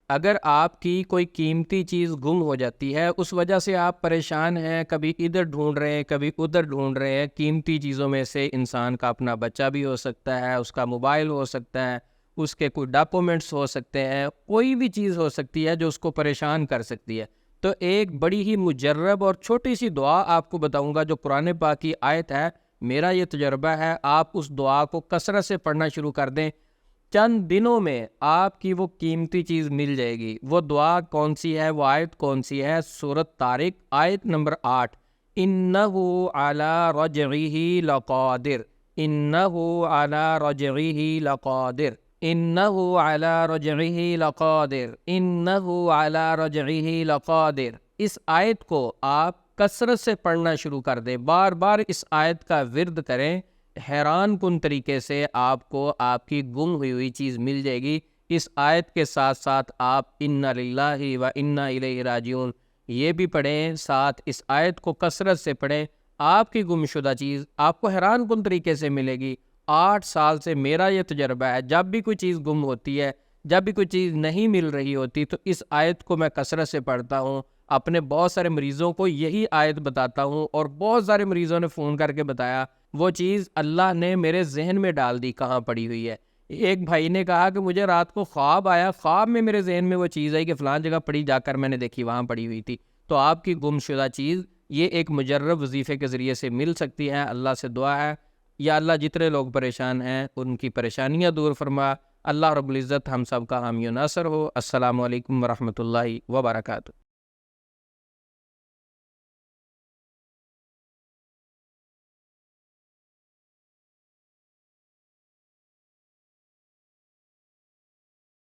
اگر آپ کی کوئی قیمتی چیز گم ہو جاتی ہے، اس وجہ سے آپ پریشان ہیں، کبھی ادھر ڈھونڈ رہے ہیں کبھی ادھر ڈھونڈ رہے ہیں، قیمتی چیزوں میں سے انسان کا اپنا بچہ بھی ہو سکتا ہے، اس کا موبائل ہو سکتا ہے، اس کے کوئی ڈاکومنٹس ہو سکتے ہیں، کوئی بھی چیز ہو سکتی ہے جو اس کو پریشان کر سکتی ہے۔ تو ایک بڑی ہی مجرب اور چھوٹی سی دعا آپ کو بتاؤں گا جو قرآن پاک کی آیت ہے، میرا یہ تجربہ ہے، آپ اس دعا کو کثرت سے پڑھنا شروع کر دیں، چند دنوں میں آپ کی وہ قیمتی چیز مل جائے گی۔ وہ دعا کون سی ہے، وہ آیت کون سی ہے؟ سورۃ طارق آیت نمبر 8، اِنَّهُ عَلَىٰ رَجْعِهِ لَقَادِرٌ، اِنَّهُ عَلَىٰ رَجْعِهِ لَقَادِرٌ، اِنَّهُ عَلَىٰ رَجْعِهِ لَقَادِرٌ، اِنَّهُ عَلَىٰ رَجْعِهِ لَقَادِرٌ۔ اس آیت کو آپ کثرت سے پڑھنا شروع کر دیں، بار بار اس آیت کا ورد کریں، حیران کن طریقے سے آپ کو آپ کی گم ہوئی چیز مل جائے گی۔ اس آیت کے ساتھ ساتھ آپ اِنَّا لِلَّهِ وَإِنَّا إِلَيْهِ راجعون یہ بھی پڑھیں، ساتھ اس آیت کو کثرت سے پڑھیں، آپ کی گم شدہ چیز آپ کو حیران کن طریقے سے ملے گی۔ 8 سال سے میرا یہ تجربہ ہے، جب بھی کوئی چیز گم ہوتی ہے، جب بھی کوئی چیز نہیں مل رہی ہوتی، تو اس آیت کو میں کثرت سے پڑھتا ہوں، اپنے بہت سارے مریضوں کو یہی آیت بتاتا ہوں، اور بہت سارے مریضوں نے فون کر کے بتایا وہ چیز اللہ نے میرے ذہن میں ڈال دی کہاں پڑی ہوئی ہے۔ ایک بھائی نے کہا کہ مجھے رات کو خواب آیا، خواب میں میرے ذہن میں وہ چیز آئی کہ فلان جگہ پڑی، جا کر میں نے دیکھی وہاں پڑی ہوئی تھی۔ تو آپ کی گم شدہ چیز یہ ایک مجرب وظیفے کے ذریعے سے مل سکتی ہے۔ اللہ سے دعا ہے یا اللہ جتنے لوگ پریشان ہیں ان کی پریشانیاں دور فرما، اللہ رب العزت ہم سب کا حامی و ناصر ہو۔ السلام علیکم ورحمۃ اللہ وبرکاتہ۔